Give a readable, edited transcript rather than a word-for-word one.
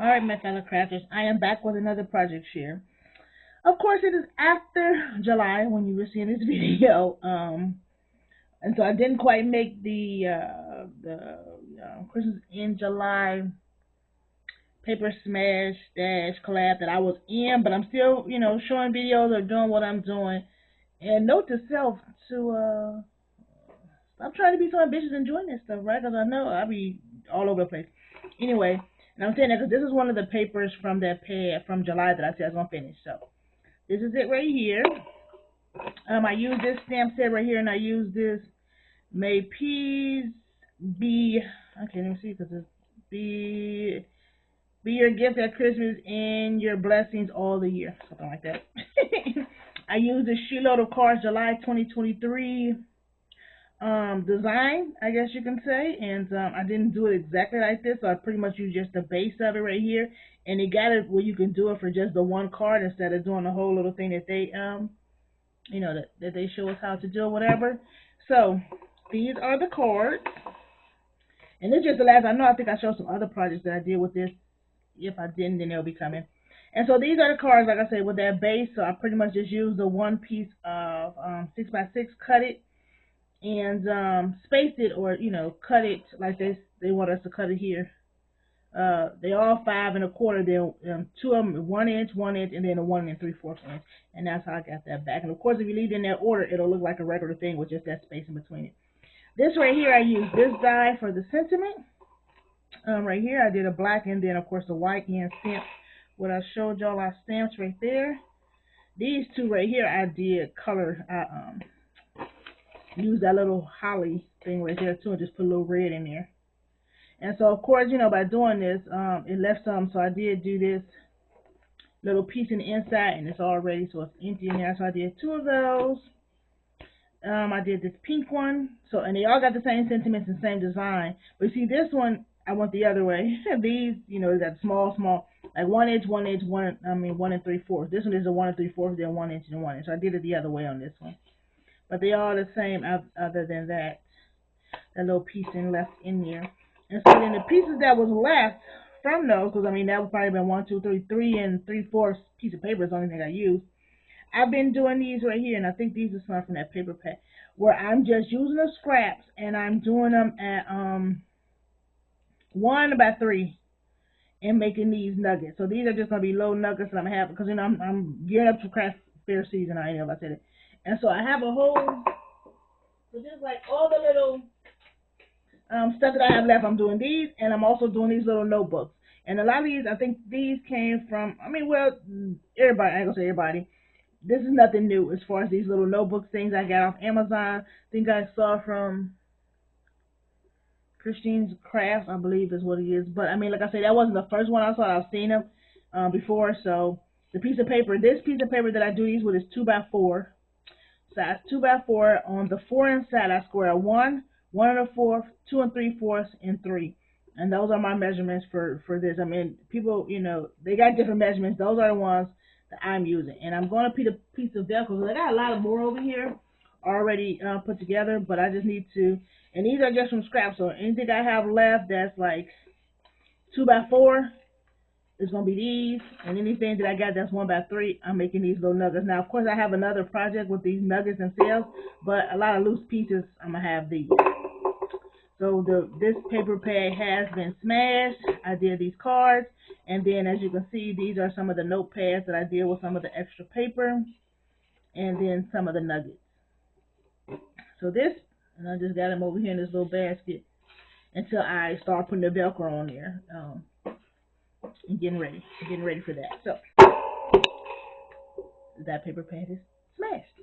All right, my fellow crafters, I am back with another project share. Of course, it is after July when you were seeing this video, and so I didn't quite make the Christmas in July paper smash dash collab that I was in, but I'm still, showing videos or doing what I'm doing. And note to self to stop trying to be so ambitious and doing this stuff, right? Because I know I'll be all over the place. Anyway, and I'm saying that because this is one of the papers from that pad from July that I said I was gonna finish. So this is it right here. I use this stamp set right here, and I use this May Peas be. Okay, let me see because it's be your gift at Christmas and your blessings all the year, something like that. I used a shitload of cards July 2023 design, I guess you can say, and I didn't do it exactly like this, so I pretty much used just the base of it right here, and it got it where you can do it for just the one card instead of doing the whole little thing that they that they show us how to do or whatever. So these are the cards, and this is just the last. I know I think I showed some other projects that I did with this. If I didn't, then they'll be coming. And so these are the cards, like I said, with that base. So I pretty much just used the one piece of 6x6, cut it, and spaced it, or cut it like they want us to cut it here. They all 5 1/4. Then two of them 1 inch, 1 inch, and then a 1 3/4 inch, and that's how I got that back. And of course, if you leave it in that order, it'll look like a regular thing with just that space in between it. This right here, I used this die for the sentiment. Right here, I did a black and then of course a white and stamp. What I showed y'all, our stamps right there. These two right here, I did color. I used that little holly thing right there too, and just put a little red in there. And so of course, by doing this, it left some. So I did do this little piece in the inside, and it's all ready, so it's empty in there. So I did two of those. I did this pink one. So, and they all got the same sentiments and same design. But you see, this one I went the other way. These, they got small, like 1 inch, 1 inch, 1 3/4. This one is a 1 3/4, then 1 inch and 1 inch. So I did it the other way on this one. But they all the same, other than that little piece in left in there. And so then the pieces that was left from those, because that would probably been 1, 2, 3, 3 3/4 piece of paper is the only thing I used. I've been doing these right here, and I think these are some from that paper pack, where I'm just using the scraps and I'm doing them at 1/3 and making these nuggets. So these are just gonna be little nuggets that I'm having because I'm gearing up to craft fair season. I know if I said it, and so I have a whole, so just like all the little stuff that I have left, I'm doing these, and I'm also doing these little notebooks. And a lot of these, I think these came from, everybody, I ain't gonna say everybody. This is nothing new as far as these little notebook things I got off Amazon. I think I saw from Christine's Crafts, I believe is what it is. But like I said, that wasn't the first one I saw. I've seen them before. So the piece of paper, this piece of paper that I do these with is 2x4, size 2x4. On the 4 inside, I square 1, 1 1/4, 2 3/4, and 3. And those are my measurements for this. People, they got different measurements. Those are the ones that I'm using. And I'm going to put a piece of Velcro because I got a lot of more over here already put together, but I just need to. And these are just from scraps. So anything I have left that's like 2x4 is going to be these. And anything that I got that's 1x3, I'm making these little nuggets. Now, of course, I have another project with these nuggets and cells, but a lot of loose pieces, I'm going to have these. So this paper pad has been smashed. I did these cards, and then as you can see, these are some of the notepads that I did with some of the extra paper, and then some of the nuggets. So this, and I just got them over here in this little basket until I start putting the Velcro on there, and getting ready for that. So that paper pad is smashed.